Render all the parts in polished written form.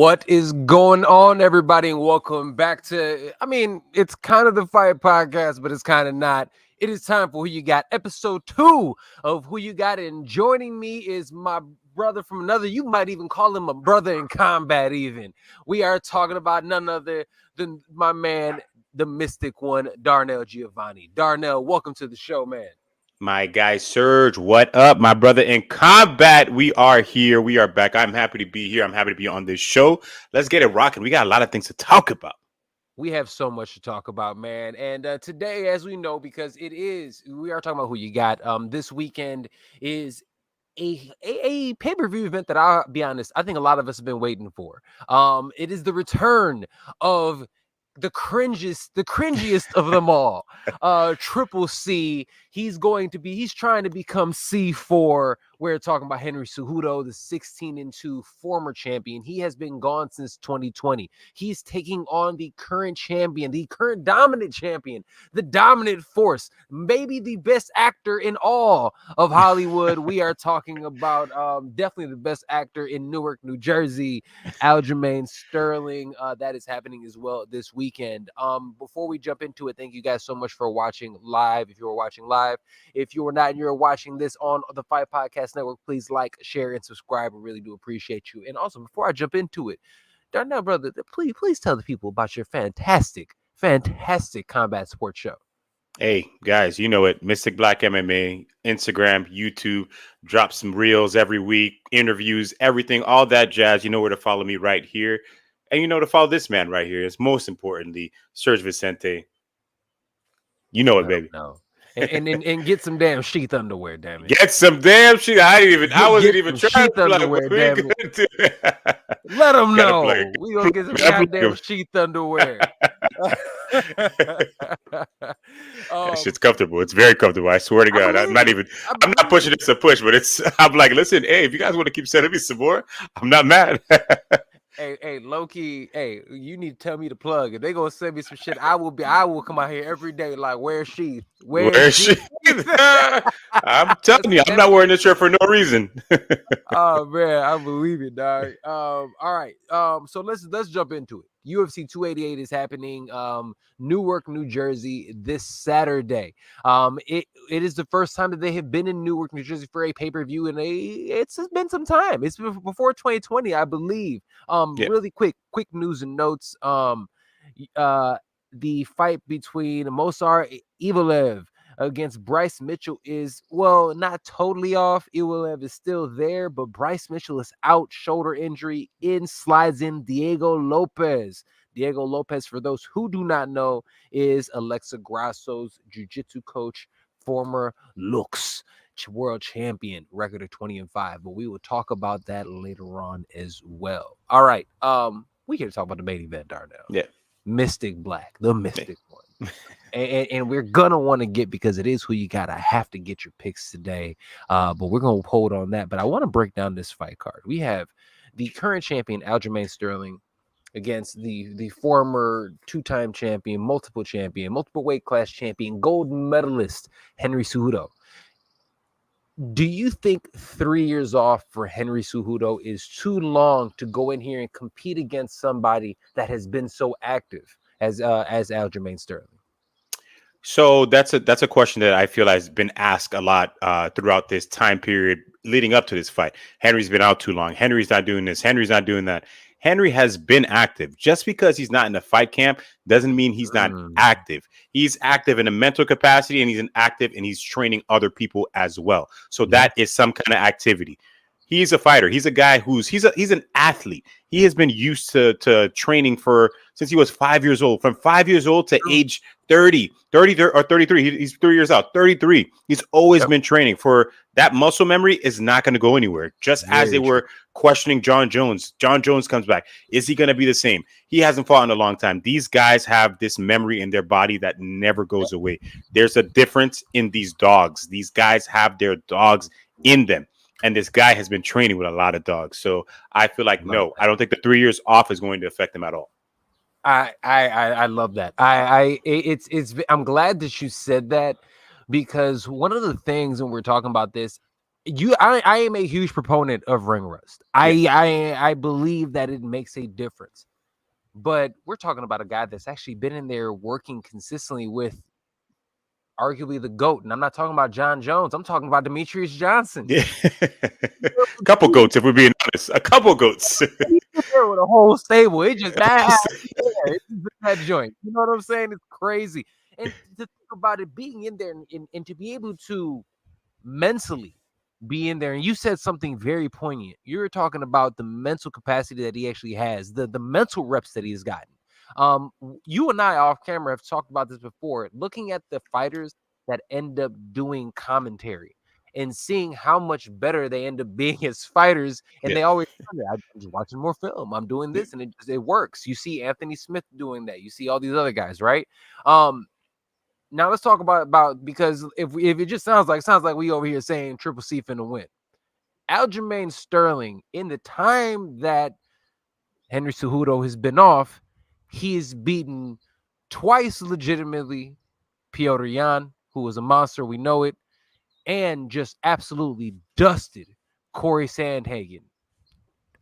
What is going on, everybody, and welcome back to, it's kind of the Fight Podcast, but it's kind of not. It is time for Who You Got, episode 2 of Who You Got, and joining me is my brother from another, you might even call him a brother in combat even. We are talking about none other than my man, the mystic one, Darnel Giovanni. Darnel, welcome to the show, man. My guy Serge, what up? My brother in combat. We are here. We are back. I'm happy to be here. I'm happy to be on this show. Let's get it rocking. We got a lot of things to talk about. We have so much to talk about, man. And today, as we know, because we are talking about Who You Got. This weekend is a pay-per-view event that, I'll be honest, I think a lot of us have been waiting for. It is the return of the cringiest of them all. Triple C. He's trying to become C4. We're talking about Henry Cejudo, the 16-2 former champion. He has been gone since 2020. He's taking on the current champion, the current dominant champion, the dominant force, maybe the best actor in all of Hollywood. We are talking about definitely the best actor in Newark, New Jersey, Aljamain Sterling. That is happening as well this weekend. Before we jump into it, thank you guys so much for watching live. If you were watching live, if you were not and you're watching this on the Fight Podcast Network, please like, share, and subscribe. I really do appreciate you. And also, before I jump into it, Darnell, brother, please tell the people about your fantastic combat sports show. Hey, guys, you know it. Mystic Black MMA, Instagram, YouTube, drop some reels every week, interviews, everything, all that jazz. You know where to follow me right here. And you know to follow this man right here is most importantly, Serge Vicente. You know it, baby. No. And get some damn sheath underwear, damn it. Get some damn sheath. I wasn't even trying to underwear, damn it. Let them know. We gonna get some goddamn sheath underwear. That shit's comfortable. It's very comfortable. I swear to God. I'm not pushing this to push, but I'm like, listen, hey, if you guys want to keep sending me some more, I'm not mad. Hey, low-key, you need to tell me to plug. If they gonna send me some shit, I will come out here every day like, where's she? Where's she? I'm telling you, I'm not wearing this shirt for no reason. Oh man, I believe it, dog. All right. So let's jump into it. UFC 288 is happening Newark, New Jersey this Saturday. It is the first time that they have been in Newark, New Jersey for a pay-per-view, and it's been some time. It's been before 2020, I believe. Really quick news and notes. The fight between Mosar Evelev against Bryce Mitchell is, well, not totally off. Evelev is still there, but Bryce Mitchell is out, shoulder injury. Slides in Diego Lopez. Diego Lopez, for those who do not know, is Alexa Grasso's jiu-jitsu coach, former Lux world champion, record of 20-5. But we will talk about that later on as well. All right. We can talk about the main event, Darnell. Yeah. Mystic Black, the mystic one. And we're gonna want to get, because it is Who You Got, I have to get your picks today, but we're gonna hold on that. But I want to break down this fight card. We have the current champion Aljamain Sterling against the former two-time champion, multiple weight class champion, gold medalist Henry Cejudo. Do you think 3 years off for Henry Cejudo is too long to go in here and compete against somebody that has been so active as Aljamain Sterling? So that's a question that I feel has been asked a lot throughout this time period leading up to this fight. Henry's been out too long. Henry's not doing this. Henry's not doing that. Henry has been active. Just because he's not in the fight camp doesn't mean he's not active. He's active in a mental capacity, and he's training other people as well. So that is some kind of activity. He's a fighter. He's a guy he's an athlete. He has been used to training since he was 5 years old. From 5 years old to age 30 or 33. He's 3 years out. 33. He's always been training. For that muscle memory is not going to go anywhere. Just as they were questioning John Jones. John Jones comes back. Is he going to be the same? He hasn't fought in a long time. These guys have this memory in their body that never goes away. There's a difference in these dogs. These guys have their dogs in them. And this guy has been training with a lot of dogs. So I feel like, I don't think the 3 years off is going to affect him at all. I love that. I'm glad that you said that, because one of the things when we're talking about this, I am a huge proponent of ring rust. Yeah. I believe that it makes a difference. But we're talking about a guy that's actually been in there working consistently with arguably the GOAT. And I'm not talking about John Jones. I'm talking about Demetrius Johnson. Yeah. Couple goats, if we're being honest. A couple goats. He's there with a whole stable. It just that there. It's just that joint. You know what I'm saying? It's crazy. And to think about it being in there and to be able to mentally be in there. And you said something very poignant. You were talking about the mental capacity that he actually has, the mental reps that he has gotten. You and I off camera have talked about this before. Looking at the fighters that end up doing commentary and seeing how much better they end up being as fighters, and Yeah. they always I'm just watching more film. I'm doing this, and it works. You see Anthony Smith doing that. You see all these other guys, right? Now let's talk about because if it just sounds like we over here saying Triple C finna win. Aljamain Sterling, in the time that Henry Cejudo has been off, he has beaten twice legitimately Piotr Jan, who was a monster, we know it, and just absolutely dusted Corey Sandhagen.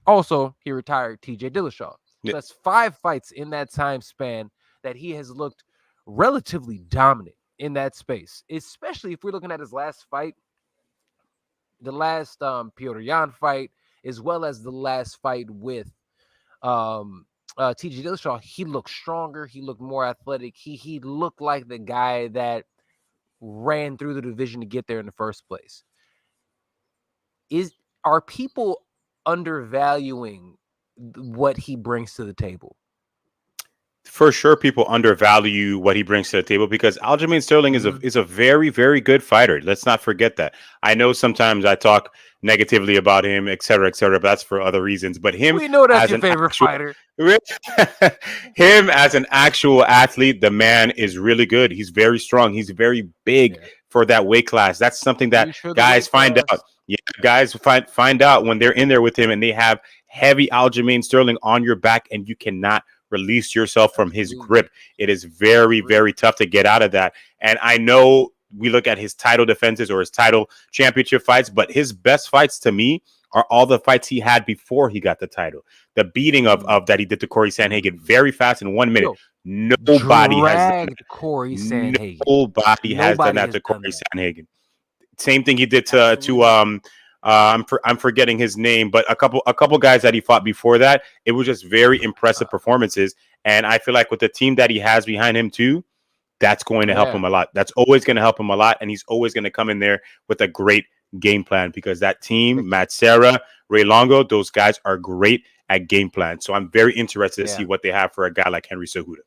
Also, he retired TJ Dillashaw. Yeah. So that's 5 fights in that time span that he has looked relatively dominant in that space, especially if we're looking at his last fight, the last Piotr Jan fight, as well as the last fight with TJ Dillashaw. He looked stronger. He looked more athletic. He looked like the guy that ran through the division to get there in the first place. Are people undervaluing what he brings to the table? For sure, people undervalue what he brings to the table because Aljamain Sterling is a very, very good fighter. Let's not forget that. I know sometimes I talk negatively about him, et cetera, but that's for other reasons. But him, we know that's your favorite fighter. Him as an actual athlete, the man is really good. He's very strong. He's very big for that weight class. That's something that guys find out. Yeah, guys find out when they're in there with him and they have heavy Aljamain Sterling on your back, and you cannot release yourself from his grip. It is very, very tough to get out of that. And I know we look at his title defenses or his title championship fights, but his best fights to me are all the fights he had before he got the title. The beating of that he did to Corey Sandhagen very fast in 1 minute. Nobody has done that. Corey Sandhagen. Nobody has done that to Corey Sandhagen. Same thing he did to I'm forgetting his name, but a couple guys that he fought before that, it was just very impressive performances. And I feel like with the team that he has behind him too, that's going to help him a lot. That's always going to help him a lot. And he's always going to come in there with a great game plan because that team, Matt Serra, Ray Longo, those guys are great at game plan. So I'm very interested to see what they have for a guy like Henry Cejudo.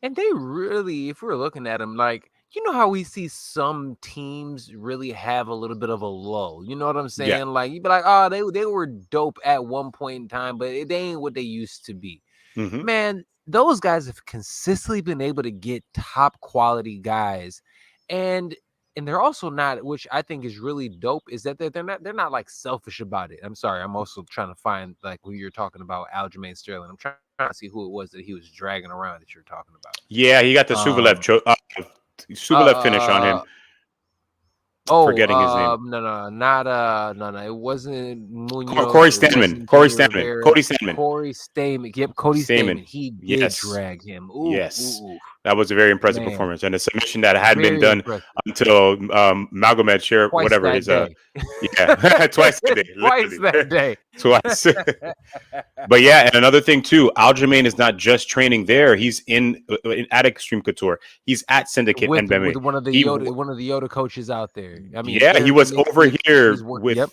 And they really, if we're looking at him, like, you know how we see some teams really have a little bit of a low. You know what I'm saying? Yeah. Like, you'd be like, oh, they were dope at one point in time, but they ain't what they used to be. Mm-hmm. Man, those guys have consistently been able to get top quality guys. And they're also not, which I think is really dope, is that they're not like selfish about it. I'm sorry. I'm also trying to find like who you're talking about, Aljamain Sterling. I'm trying to see who it was that he was dragging around that you're talking about. Yeah, he got the Suvaev finish on him. Forgetting his name. No. It wasn't Munoz. Corey Stamann. Cody Stamann. Yep, Cody Stamann. He did drag him. Ooh, yes. Ooh. That was a very impressive performance. And a submission that hadn't been done until Magomed Sharif, whatever it is. Twice a day. Twice that day. Twice. But yeah, and another thing too, Aljamain is not just training there. He's at Extreme Couture. He's at Syndicate MMA. With one of the Yoda coaches out there. I mean, yeah, he was over here with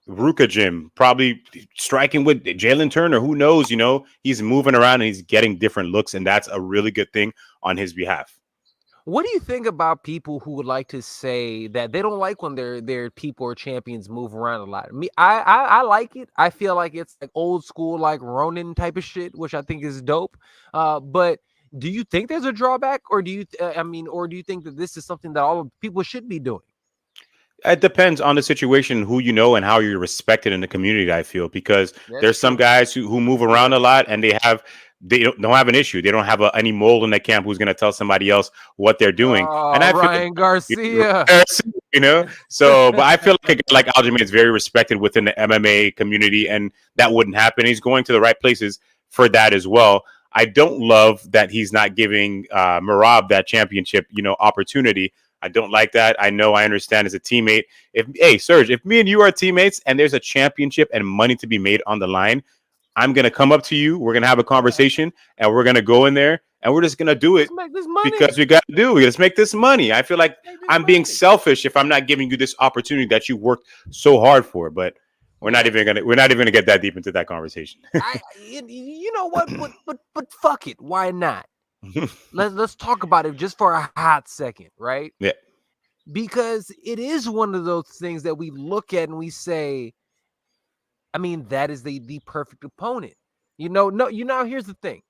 Ruka Jim, probably striking with Jalen Turner. Who knows? You know, he's moving around and he's getting different looks, and that's a really good thing on his behalf. What do you think about people who would like to say that they don't like when their people or champions move around a lot? I like it. I feel like it's like old school, like Ronin type of shit, which I think is dope. But do you think there's a drawback, or do you think that this is something that all people should be doing? It depends on the situation, who you know, and how you're respected in the community. I feel because there's some guys who move around a lot and they don't have an issue. They don't have any mold in the camp who's going to tell somebody else what they're doing. And Ryan Garcia, you know. So, but I feel like a guy like Aljamain is very respected within the MMA community, and that wouldn't happen. He's going to the right places for that as well. I don't love that he's not giving Merab that championship, opportunity. I don't like that. I understand as a teammate. Hey, Serge, if me and you are teammates and there's a championship and money to be made on the line, I'm gonna come up to you. We're gonna have a conversation, and we're gonna go in there, and we're just gonna do it Let's make this money. because we got to do. Let's make this money. I feel like Make this I'm being money. selfish if I'm not giving you this opportunity that you worked so hard for. But we're not even gonna get that deep into that conversation. You know what? But fuck it. Why not? Let's talk about it just for a hot second, right? Yeah. Because it is one of those things that we look at and we say, I mean, that is the perfect opponent. Here's the thing.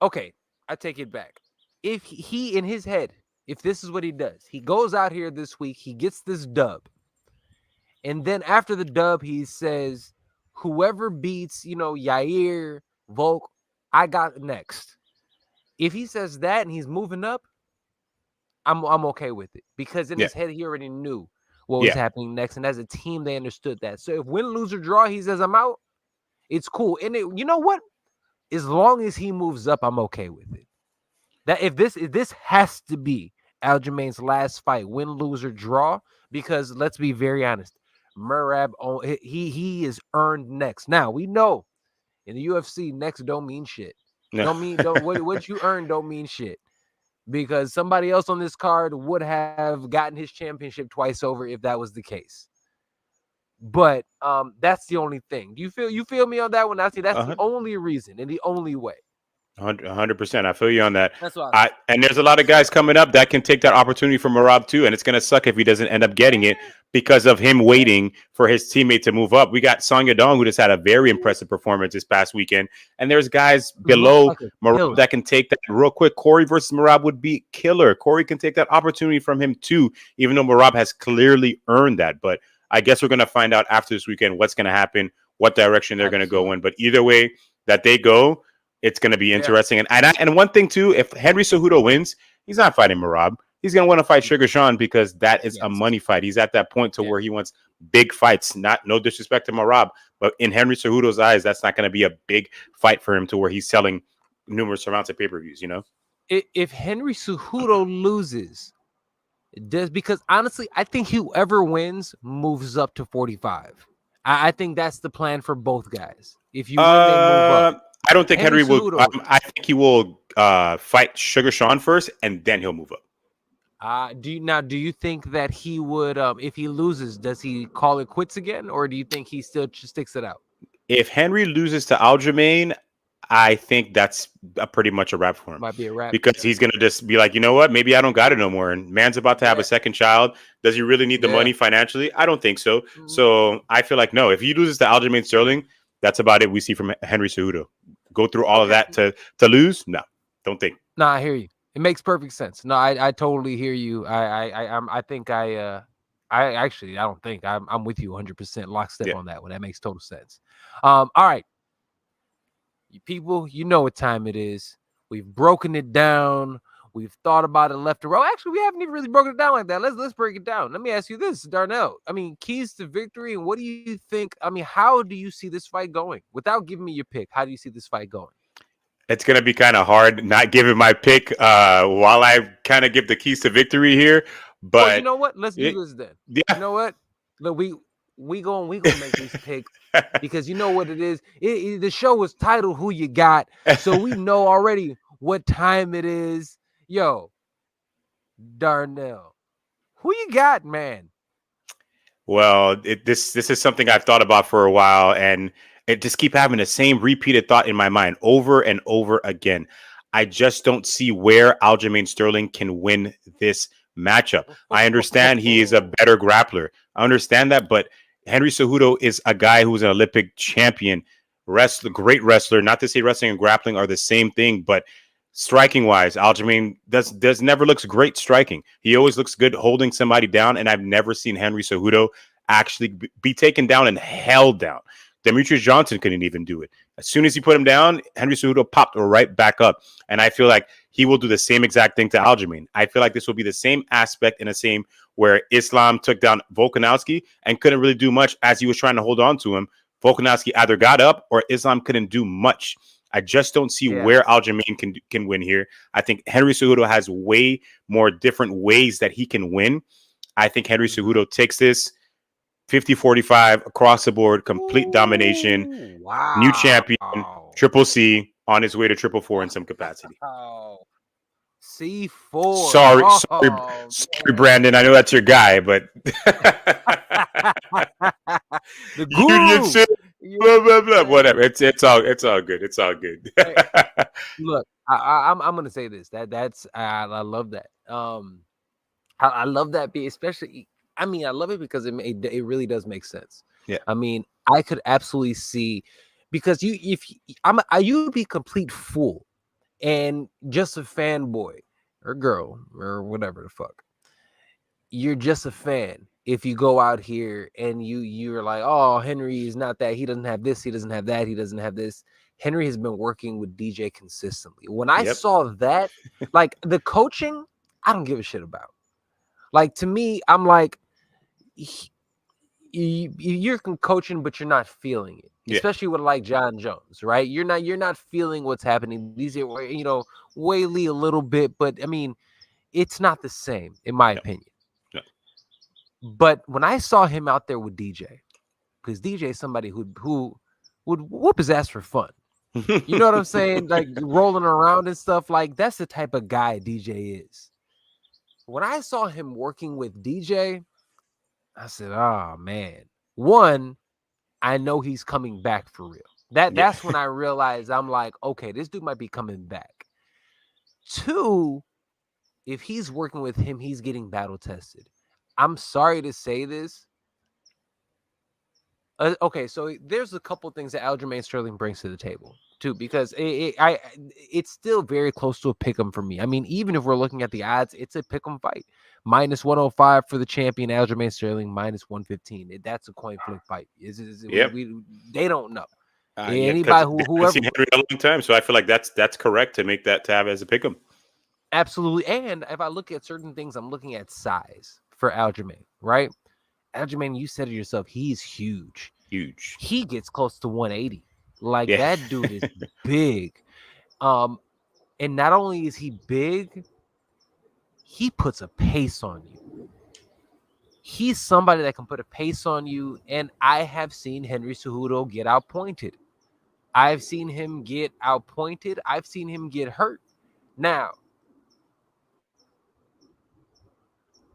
Okay, I take it back. If he in his head, if this is what he does, he goes out here this week, he gets this dub. And then after the dub, he says, whoever beats, Yair, Volk, I got next. If he says that and he's moving up, I'm okay with it. Because in his head, he already knew what was happening next. And as a team, they understood that. So if win, lose, or draw, he says, I'm out, it's cool. And you know what? As long as he moves up, I'm okay with it. That if this has to be Aljamain's last fight, win, lose, or draw, because let's be very honest, Merab, he is earned next. Now we know in the UFC, next don't mean shit. No. What you earn don't mean shit, because somebody else on this card would have gotten his championship twice over if that was the case. But that's the only thing. Do you feel me on that one? I see that's the only reason and the only way. 100%. I feel you on that. That's what and there's a lot of guys coming up that can take that opportunity from Merab too, and it's gonna suck if he doesn't end up getting it because of him waiting for his teammate to move up. We got Song Yadong, who just had a very impressive performance this past weekend, and there's guys below Merab that can take that real quick. Corey versus Merab would be killer. Corey can take that opportunity from him too, even though Merab has clearly earned that. But I guess we're gonna find out after this weekend what's gonna happen, what direction they're gonna go in. But either way that they go, it's going to be interesting. And one thing, too, if Henry Cejudo wins, he's not fighting Merab. He's going to want to fight Sugar Sean because that is a money fight. He's at that point to where he wants big fights. No disrespect to Merab, but in Henry Cejudo's eyes, that's not going to be a big fight for him to where he's selling numerous amounts of pay-per-views, If Henry Cejudo loses, because honestly, I think whoever wins moves up to 45. I think that's the plan for both guys. If you win, they move up. I don't think Henry will. I think he will fight Sugar Sean first, and then he'll move up. Do you think that he would, if he loses, does he call it quits again, or do you think he still sticks it out? If Henry loses to Aljamain, I think that's pretty much a wrap for him. Might be a wrap because he's gonna just be like, you know what? Maybe I don't got it no more. And man's about to have a second child. Does he really need the money financially? I don't think so. So I feel like no. If he loses to Aljamain Sterling, that's about it. We see from Henry Cejudo. Go through all of that to lose? No, don't think. No, I hear you. It makes perfect sense. No, I totally hear you. I'm with you 100% lockstep on that one. That makes total sense. All right, you people, you know what time it is. We've broken it down. We've thought about it left to right. Actually, we haven't even really broken it down like that. Let's break it down. Let me ask you this, Darnell. I mean, keys to victory, and what do you think? I mean, how do you see this fight going? Without giving me your pick, how do you see this fight going? It's going to be kind of hard not giving my pick while I kind of give the keys to victory here. But well, you know what? Let's do this then. Yeah. You know what? Look, we gonna make these picks because you know what it is. The show is titled "Who You Got," so we know already what time it is. Yo, Darnell, who you got, man? Well, this is something I've thought about for a while, and it just keep having the same repeated thought in my mind over and over again. I just don't see where Aljamain Sterling can win this matchup. I understand he is a better grappler. I understand that, but Henry Cejudo is a guy who's an Olympic champion, great wrestler. Not to say wrestling and grappling are the same thing, but striking wise, Aljamain does never looks great striking. He always looks good holding somebody down, and I've never seen Henry Cejudo actually be taken down and held down. Demetrius Johnson couldn't even do it. As soon as he put him down, Henry Cejudo popped right back up. And I feel like he will do the same exact thing to Aljamain. I feel like this will be the same aspect and the same where Islam took down Volkanovski and couldn't really do much as he was trying to hold on to him. Volkanovski either got up or Islam couldn't do much. I just don't see where Aljamain can win here. I think Henry Cejudo has way more different ways that he can win. I think Henry Cejudo takes this 50-45 across the board, complete domination, new champion, Triple C on his way to Triple 4 in some capacity. C4. Sorry, Brandon. I know that's your guy, but the guru. Blah, blah, blah. Whatever. It's all good. It's all good. Look, I'm gonna say this. I love that. I love that. Especially, I mean, I love it because it really does make sense. Yeah. I mean, I could absolutely see, because you'd be complete fool and just a fanboy or girl or whatever the fuck. You're just a fan if you go out here and you're like, oh, Henry is not that. He doesn't have this. He doesn't have that. He doesn't have this. Henry has been working with DJ consistently. When I saw that, like the coaching, I don't give a shit about. Like, to me, I'm like, you're coaching, but you're not feeling it. Especially with like John Jones, right? You're not feeling what's happening. These are, Whaley a little bit, but I mean, it's not the same in my opinion. No. But when I saw him out there with DJ, because DJ is somebody who would whoop his ass for fun. You know what I'm saying? Like rolling around and stuff. Like, that's the type of guy DJ is. When I saw him working with DJ, I said, oh man. One, I know he's coming back for real. That's when I realized, I'm like, okay, this dude might be coming back. Two, if he's working with him, he's getting battle tested. I'm sorry to say this. Okay, so there's a couple things that Aljamain Sterling brings to the table too, because it's still very close to a pick'em for me. I mean, even if we're looking at the odds, it's a pick'em fight. -105 for the champion Aljamain Sterling, -115. That's a coin flip fight. They don't know. Anybody whoever. I've seen Henry a long time, so I feel like that's correct to make that tab as a pick'em. Absolutely, and if I look at certain things, I'm looking at size for Aljamain, right? Aljamain, you said it yourself, he's huge. Huge. He gets close to 180. Like, that dude is big. And not only is he big, he puts a pace on you. He's somebody that can put a pace on you, and I have seen Henry Cejudo get outpointed. I've seen him get outpointed. I've seen him get hurt. Now,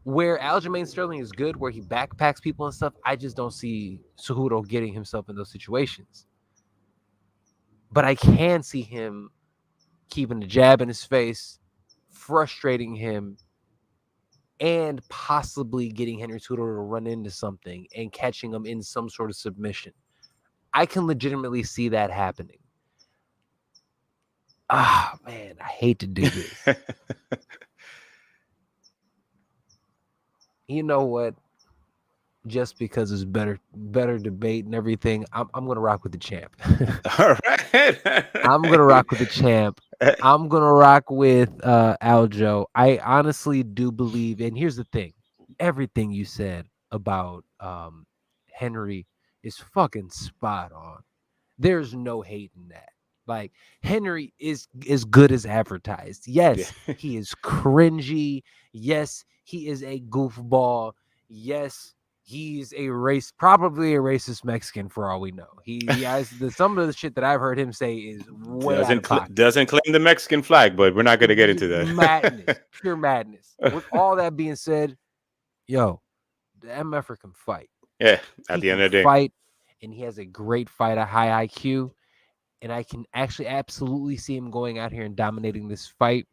where Aljamain Sterling is good, where he backpacks people and stuff, I just don't see Cejudo getting himself in those situations. But I can see him keeping the jab in his face, frustrating him, and possibly getting Henry Cejudo to run into something and catching him in some sort of submission. I can legitimately see that happening. Ah, man, I hate to do this. You know what? Just because it's better debate and everything, I'm gonna rock with the champ. All right. I'm gonna rock with the champ. I'm gonna rock with Aljo. I honestly do believe, and here's the thing: everything you said about Henry is fucking spot on. There's no hate in that. Like, Henry is as good as advertised. Yes, he is cringy. Yes, he is a goofball. Yes, he's probably a racist Mexican for all we know. He has some of the shit that I've heard him say is way doesn't claim the Mexican flag, but we're not going to get into that. Madness, pure madness. With all that being said, the MFer can fight. Yeah, at the end of the day, fight, and he has a great fight, a high IQ. And I can actually absolutely see him going out here and dominating this fight.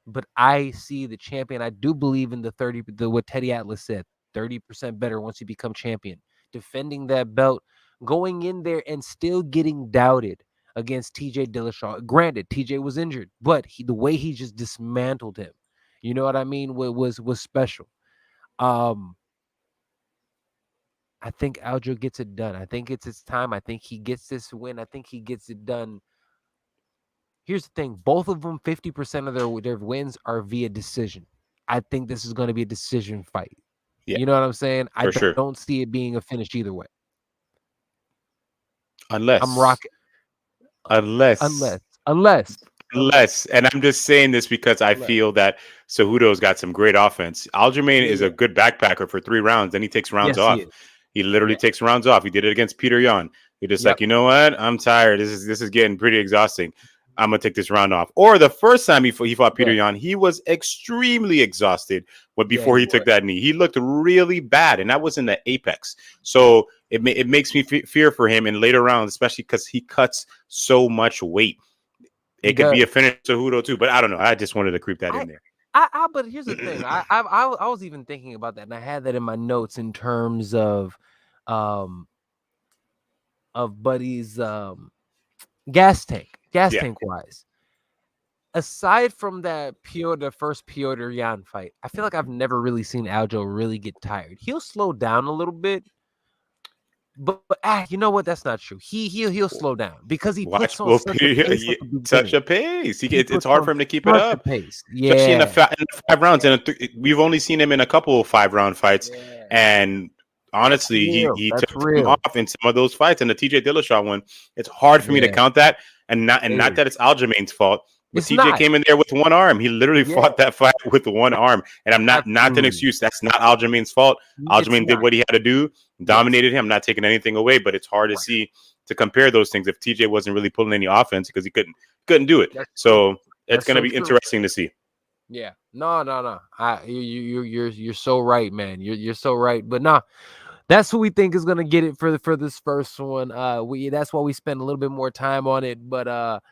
But I see the champion. I do believe in what Teddy Atlas said, 30% better once you become champion. Defending that belt, going in there and still getting doubted against TJ Dillashaw. Granted, TJ was injured, but the way he just dismantled him, you know what I mean, was special. I think Aljo gets it done. I think it's his time. I think he gets this win. I think he gets it done. Here's the thing. Both of them, 50% of their wins are via decision. I think this is going to be a decision fight. Yeah, You know what I'm saying? I for sure. don't see it being a finish either way. I'm Unless, rocking unless, unless, and I'm just saying this because I unless. feel that Cejudo's got some great offense. Aljamain Yeah, is a yeah. good backpacker for 3 rounds. Then he takes rounds Yes, he off. is. He literally Yeah. takes rounds off. He did it against Peter Yan. He just Yep. like, you know what? I'm tired. This is getting pretty exhausting. I'm gonna take this round off. Or the first time he fought Peter Yeah. Yan, he was extremely exhausted. But Yeah, before he he took was. that knee, he looked really bad, and that was in the apex. So it makes me fear for him in later rounds, especially because he cuts so much weight. He It could does. be a finish to Cejudo too, but I don't know. I just wanted to creep that I in there. but here's the thing. I was even thinking about that, and I had that in my notes in terms um of Buddy's gas Yeah. tank wise. Aside from the first Piotr Yan fight, I feel like I've never really seen Aljo really get tired. He'll slow down a little bit, but you know what? That's not true. He'll slow down because he Watch puts on Will such a Peter pace at the such beginning. a pace. He It's puts hard on for him to keep it such a up, pace. especially Yeah, in the 5 rounds. yeah, We've only seen him in a couple of 5 round fights, yeah. and That's honestly, real. he That's took him real. off in some of those fights. And the TJ Dillashaw one, it's hard for me to Yeah, count that, and it not is. that it's Aljamain's fault. But It's TJ not. came in there with one arm. He literally Yeah, fought that fight with one arm, and I'm not an absolutely. excuse. That's not Aljamain's fault. It's Aljamain did not. what he had to do, Yes. dominated him. I'm not taking anything away, but it's hard to Right. see to compare those things if TJ wasn't really pulling any offense because he couldn't do it. That's true. So it's That's going to so be true. interesting to see. Yeah. No. You're so right, man. You're so right. But nah, that's who we think is gonna get it for this first one. That's why we spend a little bit more time on it. But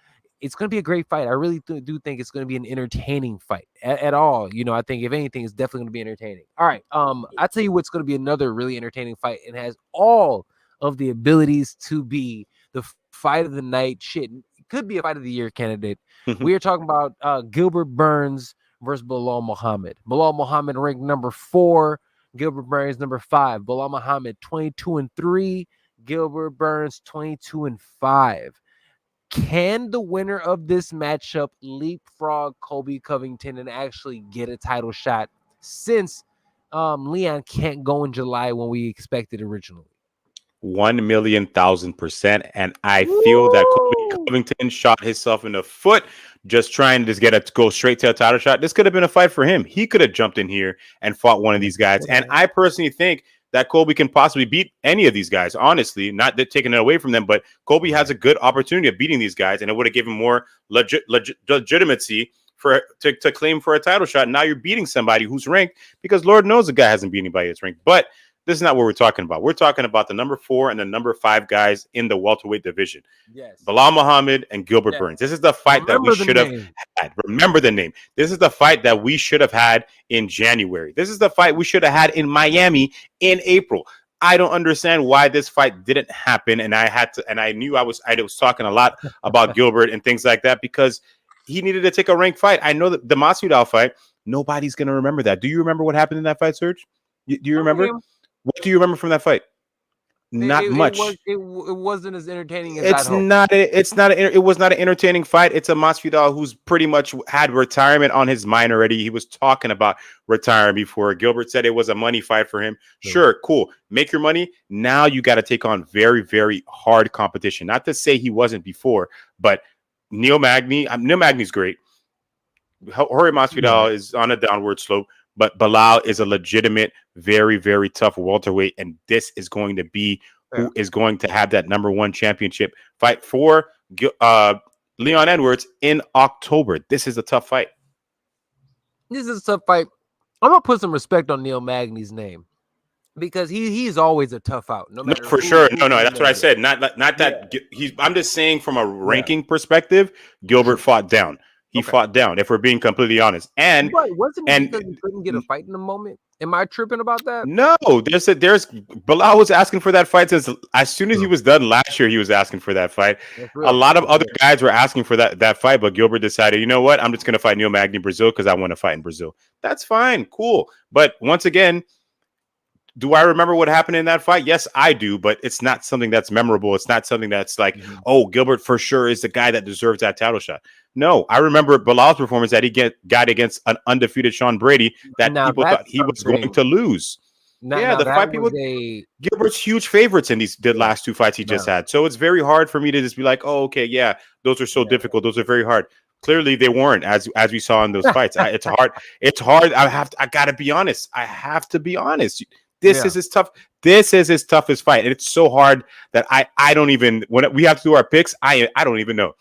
it's gonna be a great fight. I really do think it's gonna be an entertaining fight at all. You know, I think if anything, it's definitely gonna be entertaining. All right. I tell you what's gonna be another really entertaining fight and has all of the abilities to be the fight of the night. Shit, it could be a fight of the year candidate. We are talking about Gilbert Burns versus Bilal Muhammad. Bilal Muhammad ranked number 4. Gilbert Burns number 5. Bilal Muhammad 22-3. Gilbert Burns 22-5. Can the winner of this matchup leapfrog Colby Covington and actually get a title shot since Leon can't go in July when we expected originally? 1,000,000%. And I feel that Colby Woo! Covington shot himself in the foot just trying to just go straight to a title shot. This could have been a fight for him. He could have jumped in here and fought one of these guys. And I personally think that Colby can possibly beat any of these guys, honestly, not that taking it away from them, but Colby has a good opportunity of beating these guys, and it would have given more legitimacy to claim for a title shot. Now you're beating somebody who's ranked because Lord knows the guy hasn't beat anybody that's ranked. But this is not what we're talking about. We're talking about the number 4 and the number 5 guys in the welterweight division. Yes. Bilal Muhammad and Gilbert Burns. This is the fight that we should have had. Remember the name. This is the fight that we should have had in January. This is the fight we should have had in Miami in April. I don't understand why this fight didn't happen. And I knew I was talking a lot about Gilbert and things like that because he needed to take a ranked fight. I know that the Masvidal fight, nobody's going to remember that. Do you remember what happened in that fight, Serge? Do you remember? What do you remember from that fight? Not much. It wasn't as entertaining as I'd hoped. It was not an entertaining fight. It's a Masvidal who's pretty much had retirement on his mind already. He was talking about retiring before. Gilbert said it was a money fight for him. Sure, cool. Make your money. Now you got to take on very, very hard competition. Not to say he wasn't before, but Neil Magny's great. Jorge Masvidal is on a downward slope. But Bilal is a legitimate, very, very tough welterweight, and this is going to be who is going to have that number 1 championship fight for Leon Edwards in October. This is a tough fight. This is a tough fight. I'm gonna put some respect on Neil Magny's name because he's always a tough out. No matter for sure. No, that's what I said. Not that he's. I'm just saying from a ranking perspective, Gilbert fought down. He fought down, if we're being completely honest. And wasn't it because he couldn't get a fight in the moment? Am I tripping about that? No, there's Bilal was asking for that fight since as soon as he was done last year. He was asking for that fight. A lot of other guys were asking for that fight, but Gilbert decided, you know what? I'm just going to fight Neil Magny in Brazil because I want to fight in Brazil. That's fine, cool. But once again, do I remember what happened in that fight? Yes, I do, but it's not something that's memorable. It's not something that's like, oh, Gilbert for sure is the guy that deserves that title shot. No, I remember Bilal's performance that he got against an undefeated Sean Brady that people thought he was going to lose. Yeah, Now the that fight was people. a Gilbert's huge favorites in the yeah. last two fights he just No. had. So it's very hard for me to just be like, oh, okay, yeah, those are so Yeah. difficult. Those are very hard. Clearly, they weren't, as we saw in those fights. It's hard. It's hard. I gotta be honest. I have to be honest. This Yeah. is his tough. This is his toughest fight, and it's so hard that I don't even when we have to do our picks. I don't even know.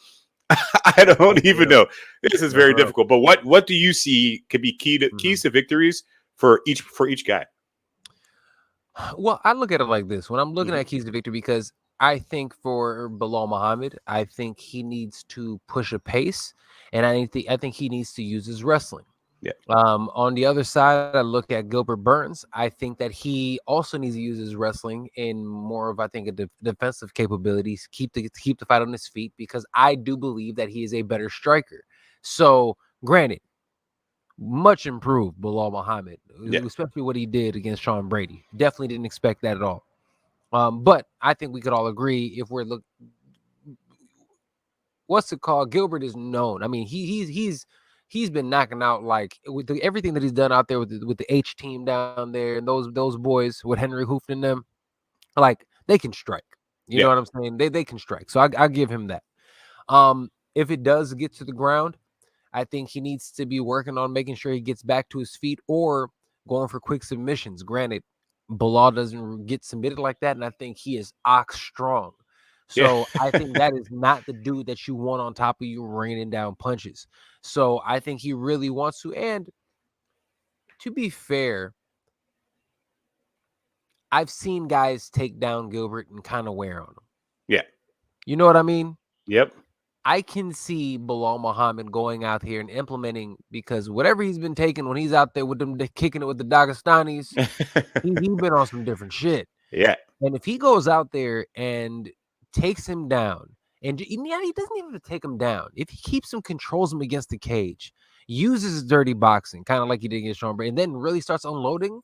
I That's don't even real. know. This is That's very real. difficult. But what do you see could be Mhm. keys to victories for each guy? Well, I look at it like this when I'm looking Hmm. at keys to victory because I think for Bilal Muhammad, I think he needs to push a pace, and I think he needs to use his wrestling. Yeah. On the other side, I look at Gilbert Burns. I think that he also needs to use his wrestling in more of, I think, a defensive capabilities, keep the fight on his feet, because I do believe that he is a better striker. So, granted, much improved Bilal Muhammad, Yeah. especially what he did against Sean Brady. Definitely didn't expect that at all. But I think we could all agree if we're what's it called? Gilbert is known. I mean, he's been knocking out like with everything that he's done out there with the H team down there and those boys with Henry Hooft and them. Like they can strike. You Yeah. know what I'm saying? They can strike. So I give him that. If it does get to the ground, I think he needs to be working on making sure he gets back to his feet or going for quick submissions. Granted, Bilal doesn't get submitted like that, and I think he is ox strong. Yeah. So I think that is not the dude that you want on top of you raining down punches. So I think he really wants to. And to be fair, I've seen guys take down Gilbert and kind of wear on him. Yeah. You know what I mean? Yep. I can see Bilal Muhammad going out here and implementing because whatever he's been taking when he's out there with them kicking it with the Dagestanis, he's been on some different shit. Yeah. And if he goes out there and takes him down, and yeah, he doesn't even have to take him down. If he keeps him, controls him against the cage, uses his dirty boxing, kind of like he did against Sean Brady, and then really starts unloading.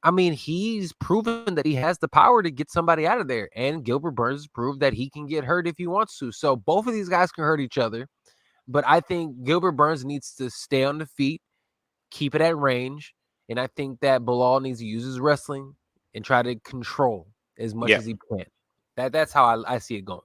I mean, he's proven that he has the power to get somebody out of there. And Gilbert Burns has proved that he can get hurt if he wants to. So both of these guys can hurt each other. But I think Gilbert Burns needs to stay on the feet, keep it at range. And I think that Bilal needs to use his wrestling and try to control as much Yeah. as he can. That's how I see it going.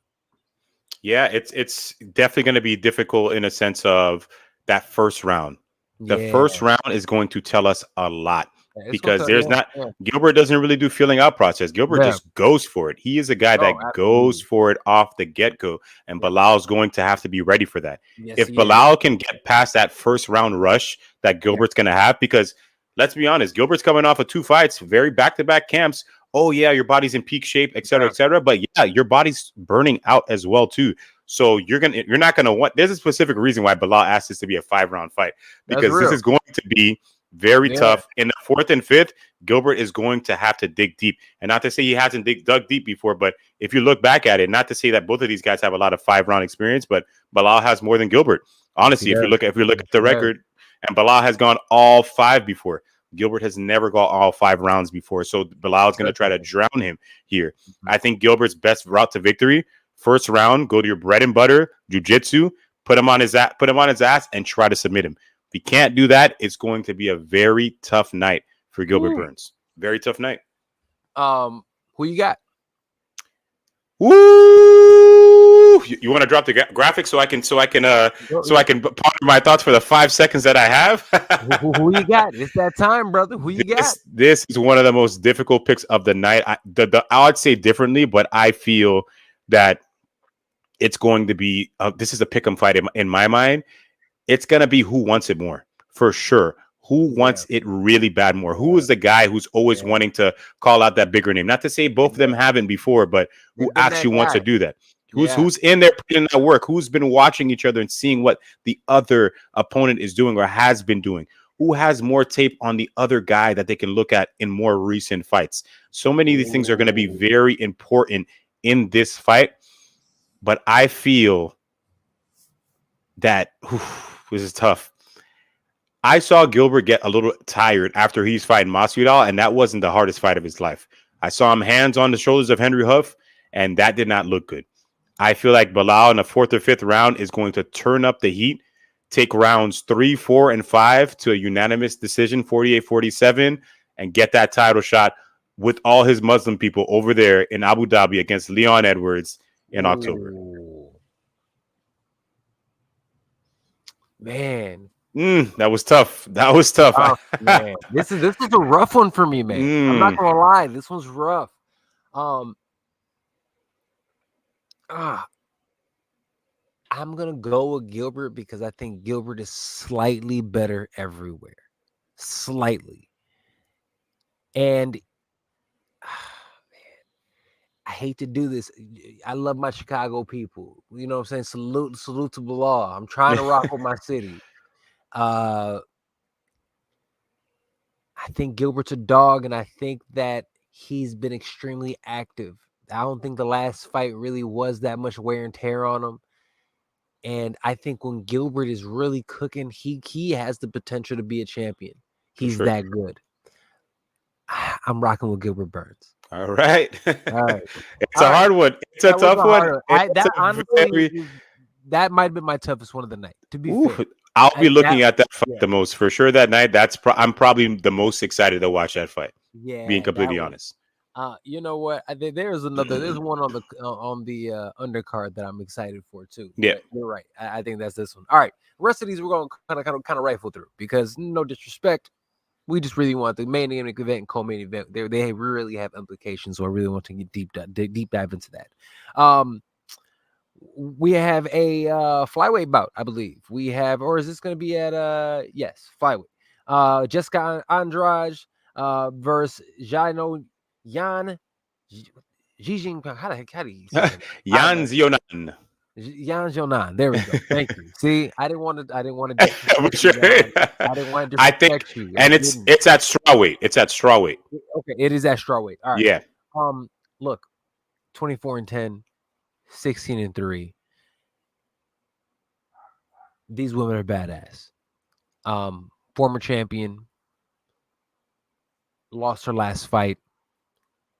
Yeah. It's definitely going to be difficult in a sense of that first round. The Yeah, first round is going to tell us a lot it's gonna because tell. there's Yeah, not yeah, Gilbert doesn't really do feeling out process. Gilbert yeah. just goes for it. He is a guy Oh, that goes absolutely. for it off the get go, and Yeah. Bilal's going to have to be ready for that. Yes, If he is. Bilal can get past that first round rush that Yeah, Gilbert's going to have, because let's be honest, Gilbert's coming off of two fights, very back to back camps. Oh yeah, your body's in peak shape, et cetera, yeah. et cetera. But yeah, your body's burning out as well too. So you're not gonna want. There's a specific reason why Bilal asked this to be a 5 round fight, That's because this real. is going to be very Yeah, tough. In the fourth and fifth, Gilbert is going to have to dig deep. And not to say he hasn't dug deep before, but if you look back at it, not to say that both of these guys have a lot of 5 round experience, but Bilal has more than Gilbert. yes, he Honestly, does. if we look Yes, at the he does. record, and Bilal has gone all 5 before. Gilbert has never got all 5 rounds before. So Bilal is going to try to drown him here. Mhm. I think Gilbert's best route to victory, first round, go to your bread and butter, jiu-jitsu, put him on his ass and try to submit him. If he can't do that, it's going to be a very tough night for Gilbert Woo. Burns. Very tough night. Who you got? Woo! You want to drop the graphics so I can ponder my thoughts for the 5 seconds that I have? Who you got? It's that time, brother. Who you got? This is one of the most difficult picks of the night. I would say differently, but I feel that it's going to be this is a pick 'em fight in my mind. It's going to be who wants it more for sure. Who Yeah, wants it really bad more? Who yeah, is the guy who's always yeah. wanting to call out that bigger name? Not to say both of them haven't before, but who They've been that actually wants to guy. do that? Yeah. Who's in there putting in that work? Who's been watching each other and seeing what the other opponent is doing or has been doing? Who has more tape on the other guy that they can look at in more recent fights? So many of these things are going to be Ooh. very important in this fight. But I feel that this is tough. I saw Gilbert get a little tired after he's fighting Masvidal, and that wasn't the hardest fight of his life. I saw him hands on the shoulders of Henry Huff, and that did not look good. I feel like Bilal in the fourth or fifth round is going to turn up the heat, take rounds 3, 4, and 5 to a unanimous decision, 48-47, and get that title shot with all his Muslim people over there in Abu Dhabi against Leon Edwards in October. Ooh. Man. That was tough. That was tough. Man. This is a rough one for me, man. I'm not gonna lie. This one's rough. I'm gonna go with Gilbert because I think Gilbert is slightly better everywhere. Slightly. And man, I hate to do this. I love my Chicago people. You know what I'm saying? Salute to Bilal. I'm trying to rock with my city. I think Gilbert's a dog, and I think that he's been extremely active. I don't think the last fight really was that much wear and tear on him. And I think when Gilbert is really cooking, he has the potential to be a champion. He's that good. I'm rocking with Gilbert Burns. All right. All right. It's a hard one. It's a tough one. That might have been my toughest one of the night, to be fair. I'll be looking at that fight the most for sure that night. I'm probably the most excited to watch that fight. Yeah, being completely honest. You know what? There's one on the undercard that I'm excited for too. Yeah, you're right. I think that's this one. All right, the rest of these we're going to kind of rifle through because no disrespect, we just really want the main event and co-main event. They really have implications, so I really want to get deep dive into that. We have a flyweight bout, I believe. We have, or is this going to be at yes, flyweight? Jessica Andrade versus Yan Jijing. How do you say it? Yan Zionan. Yan Zionan. There we go. Thank you. See, I didn't want to sure. I didn't want to disrespect you. And it's at strawweight. It's at strawweight. Okay, it is at strawweight. All right. Yeah. Look, 24-10. 16-3. These women are badass. Former champion, lost her last fight.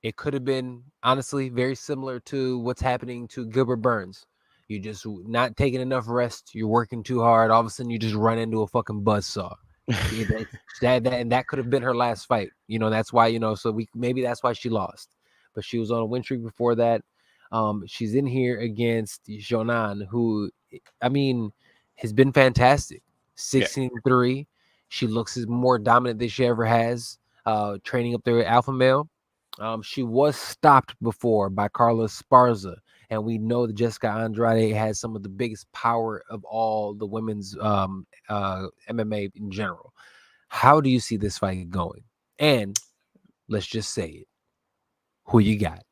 It could have been honestly very similar to what's happening to Gilbert Burns. You're just not taking enough rest. You're working too hard. All of a sudden, you just run into a fucking buzzsaw. And that could have been her last fight. You know, that's why, maybe that's why she lost. But she was on a win streak before that. She's in here against Jonan, who, I mean, has been fantastic. 16-3. She looks more dominant than she ever has. Training up there at Alpha Male. She was stopped before by Carla Esparza, and we know that Jessica Andrade has some of the biggest power of all the women's MMA in general. How do you see this fight going? And let's just say it. Who you got?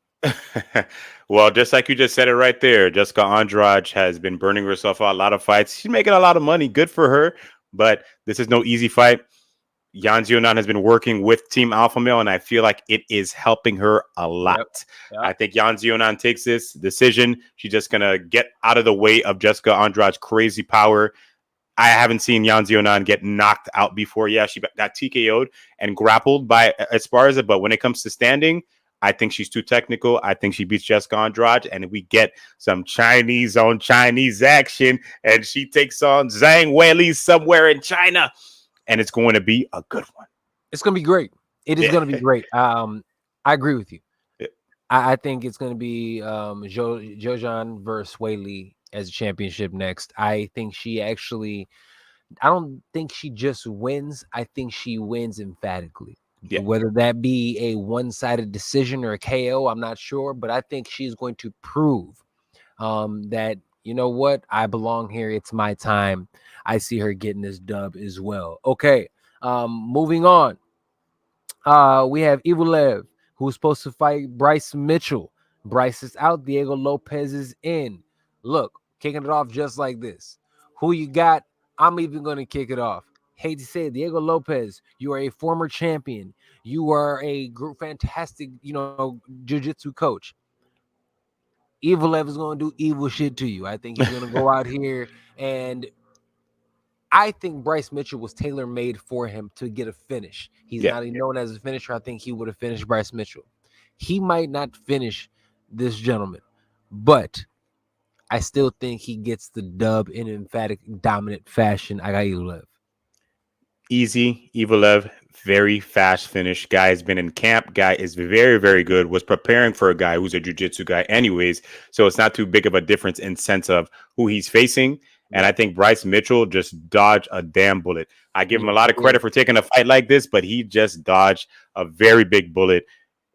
Well, just like you just said it right there, Jessica Andrade has been burning herself out a lot of fights. She's making a lot of money. Good for her. But this is no easy fight. Yan Zionan has been working with Team Alpha Male, and I feel like it is helping her a lot. Yep. I think Yan Zionan takes this decision. She's just going to get out of the way of Jessica Andrade's crazy power. I haven't seen Yan Zionan get knocked out before. Yeah, she got TKO'd and grappled by Esparza, but when it comes to standing, I think she's too technical. I think she beats Jessica Andrade, and we get some Chinese on Chinese action, and she takes on Zhang Weili somewhere in China, and it's going to be a good one. It's going to be great. It is going to be great. I agree with you. Yeah. I think it's going to be Jojan versus Weili as a championship next. I think I don't think she just wins. I think she wins emphatically. Yeah. Whether that be a one-sided decision or a KO, I'm not sure, but I think she's going to prove that, you know what, I belong here. It's my time. I see her getting this dub as well. Okay, moving on. We have Evelev, who's supposed to fight Bryce Mitchell. Bryce is out. Diego Lopez is in. Look, kicking it off just like this. Who you got? I'm even going to kick it off. Hate to say it, Diego Lopez, you are a former champion. You are a fantastic, jiu-jitsu coach. Evelev is going to do evil shit to you. I think he's going to go out here, and I think Bryce Mitchell was tailor-made for him to get a finish. He's not known as a finisher. I think he would have finished Bryce Mitchell. He might not finish this gentleman, but I still think he gets the dub in emphatic, dominant fashion. I got Evelev. Easy. Evelev, very fast finish. Guy has been in camp. Guy is very, very good. Was preparing for a guy who's a jiu-jitsu guy anyways. So it's not too big of a difference in sense of who he's facing. And I think Bryce Mitchell just dodged a damn bullet. I give him a lot of credit for taking a fight like this, but he just dodged a very big bullet.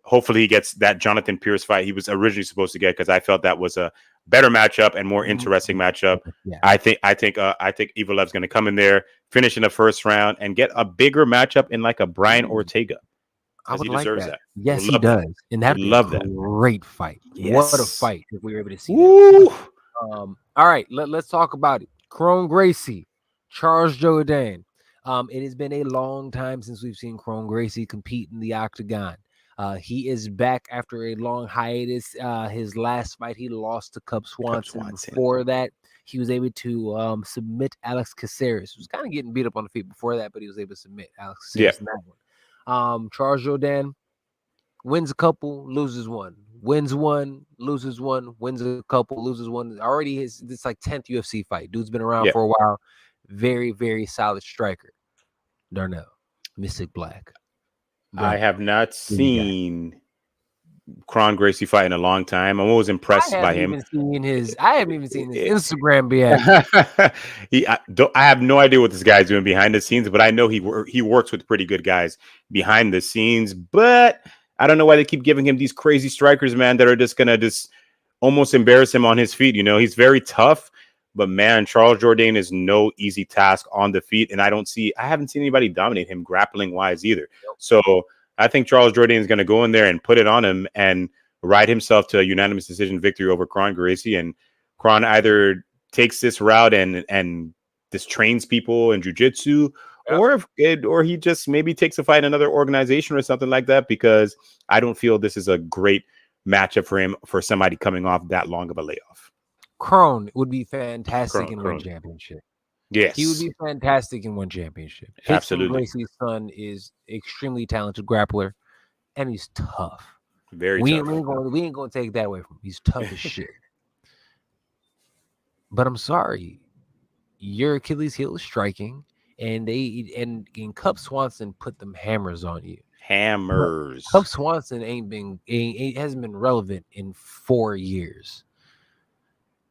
Hopefully he gets that Jonathan Pierce fight he was originally supposed to get, because I felt that was a better matchup and more interesting matchup. Yeah. I think Evelev's going to come in there, finish in the first round, and get a bigger matchup in like a Brian Ortega. I would he like deserves that. that. Yes, he does. And that'd be a great fight. What a Yes. fight if we were able to see that. All right, let's talk about it. KRON Gracie, Charles Jourdain. It has been a long time since we've seen KRON Gracie compete in the octagon. He is back after a long hiatus. His last fight, he lost to Cub Swanson. Before that, he was able to submit Alex Caceres. He was kind of getting beat up on the feet before that, but he was able to submit Alex Caceres in that one. Charles Jourdain wins a couple, loses one. Wins one, loses one, wins a couple, loses one. Already it's like 10th UFC fight. Dude's been around for a while. Very, very solid striker. Darnell, Mystic Black. I have not seen KRON Gracie fight in a long time. I'm always impressed by him. I haven't even seen his Instagram be active. I have no idea what this guy's doing behind the scenes, but I know he works with pretty good guys behind the scenes. But I don't know why they keep giving him these crazy strikers, man, that are just gonna almost embarrass him on his feet. You know, he's very tough, but man, Charles Jourdain is no easy task on the feet, and I haven't seen anybody dominate him grappling wise either. So I think Charles Jourdain is going to go in there and put it on him and ride himself to a unanimous decision victory over KRON Gracie, and KRON either takes this route and just trains people in jiu-jitsu, or he just maybe takes a fight in another organization or something like that, because I don't feel this is a great matchup for him, for somebody coming off that long of a layoff. KRON would be fantastic in one championship. Yes, he would be fantastic in one championship. Absolutely. Gracie's son is extremely talented grappler, and he's tough. Very tough. We ain't gonna take that away from him. He's tough as shit. But I'm sorry, your Achilles heel is striking, and Cub Swanson put them hammers on you. Hammers. Cub Swanson hasn't been relevant in 4 years.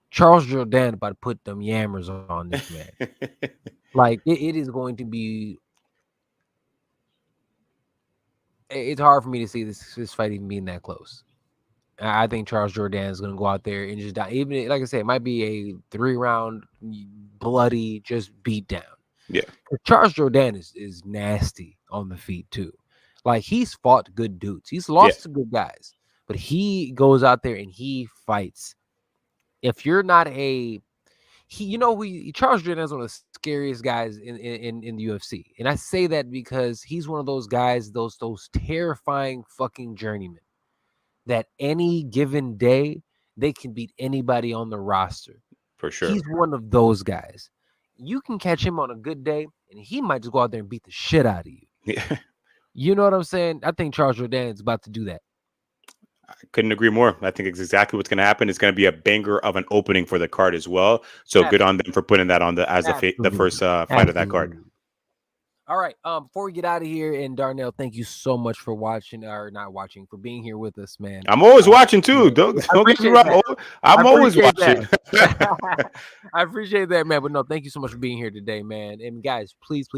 Charles Jourdain about to put them yammers on this man. Like it is going to be. It's hard for me to see this fight even being that close. I think Charles Jourdain is going to go out there and just die. Even like I said, it might be a 3-round bloody just beat down. Yeah, Charles Jourdain is nasty on the feet too. Like he's fought good dudes. He's lost to good guys, but he goes out there and he fights. If you're not Charles Jourdain is one of the scariest guys in the UFC, and I say that because he's one of those guys, those terrifying fucking journeymen, that any given day they can beat anybody on the roster. For sure, he's one of those guys. You can catch him on a good day, and he might just go out there and beat the shit out of you. Yeah, you know what I'm saying? I think Charles Jourdain is about to do that. I couldn't agree more. I think it's exactly what's going to happen. It's going to be a banger of an opening for the card as well. So good on them for putting that on the first fight of that card. All right. Before we get out of here, and Darnell, thank you so much for watching or not watching, for being here with us, man. I'm always watching too. Don't get me wrong. I'm always watching. I appreciate that, man. But no, thank you so much for being here today, man. And guys, please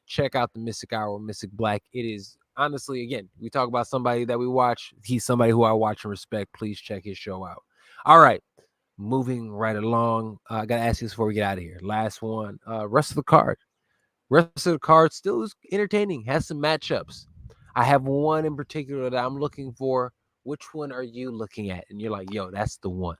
check out the Mystic Hour, Mystic Black. It is honestly, again, we talk about somebody that we watch. He's somebody who I watch and respect. Please check his show out. All right. Moving right along. I got to ask you this before we get out of here. Last one. Rest of the card still is entertaining. Has some matchups. I have one in particular that I'm looking for. Which one are you looking at? And you're like, yo, that's the one.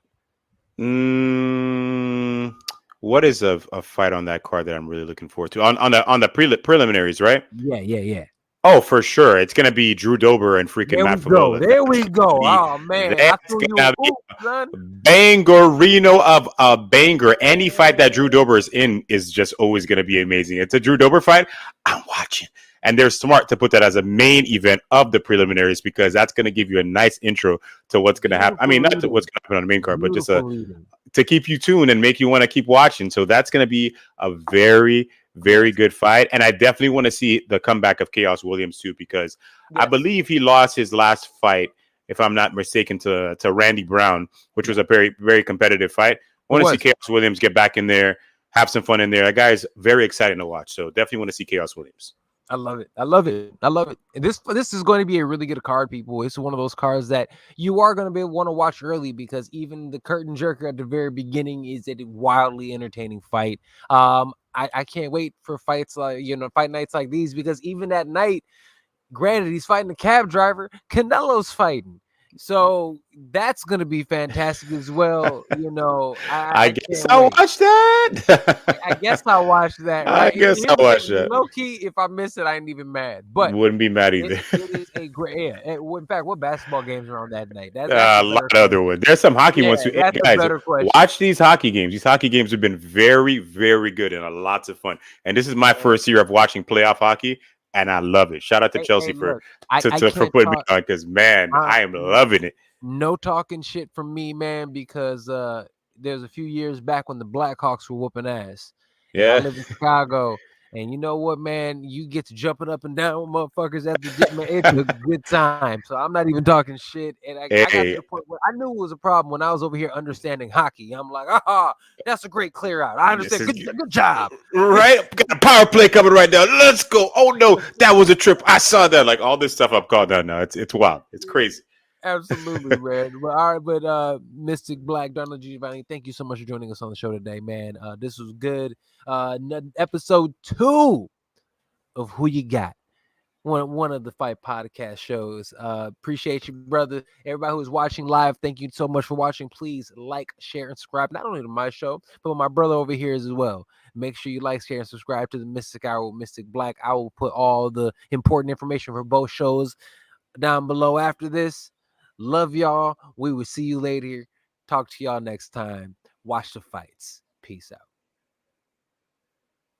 What is a fight on that card that I'm really looking forward to? On the preliminaries, right? Yeah. Oh, for sure. It's going to be Drew Dober and freaking Matt Favola. There we go. Oh, man. That's going to be a bangerino of a banger. Any fight that Drew Dober is in is just always going to be amazing. It's a Drew Dober fight. I'm watching. And they're smart to put that as a main event of the preliminaries, because that's going to give you a nice intro to what's going to happen. I mean, not to what's going to happen on the main card, but just to keep you tuned and make you want to keep watching. So that's going to be a very, Very Yes. good fight. And I definitely want to see the comeback of Chaos Williams too, because I Yes. believe he lost his last fight, if I'm not mistaken, to Randy Brown, which was Yeah. a very, very competitive fight. I It want to see was. Chaos Williams get back in there, have some fun in there. That guy is very exciting to watch. So definitely want to see Chaos Williams. I love it. I love it. I love it. And this is going to be a really good card, people. It's one of those cards that you are going to be want to watch early because even the curtain jerker at the very beginning is a wildly entertaining fight. I can't wait for fights like fight nights like these because even at night, granted, he's fighting a cab driver, Canelo's fighting. So that's gonna be fantastic as well. I I guess can't I'll wait. watch I that. guess I'll watch that, I right? guess Here's I'll the watch thing, that. low key, if I miss it, I ain't even mad. But Wouldn't be mad it, either. it is a great, yeah. In fact, what basketball games are on that night? That's a A lot better of other question. ones. There's some hockey Yeah, ones too. Hey, that's a guys, better question. watch these hockey games. These hockey games have been very, very good and a lots of fun. And this is my Man, first year of watching playoff hockey, and I love it. Shout out to hey, Chelsea for look, I for can't putting me talk. on because man, Uh, I am loving it. no talking shit from me, man, because there's a few years back when the Blackhawks were whooping ass, and I Yeah. live in Chicago. And you know what, man? You get to jumping up and down with motherfuckers at the gym, man. It's a good time. So I'm not even talking shit. And I got to Hey, the point where I knew it was a problem when I was over here understanding hockey. I'm like, that's a great clear out. I this understand. is Good job. right. Got a power play coming right now. Let's go. Oh no, that was a trip. I saw that. Like all this stuff I'm called out now. It's wild. It's crazy. Absolutely, man. But all right, but Mystic Black, Darnell Giovanni, thank you so much for joining us on the show today, man. This was good. Episode 2 of Who You Got. One of the Fight Podcast shows. Appreciate you, brother. Everybody who's watching live, thank you so much for watching. Please like, share, and subscribe, not only to my show, but my brother over here as well. Make sure you like, share, and subscribe to the Mystic Hour with Mystic Black. I will put all the important information for both shows down below after this. Love y'all. We will see you later. Talk to y'all next time. Watch the fights. Peace out.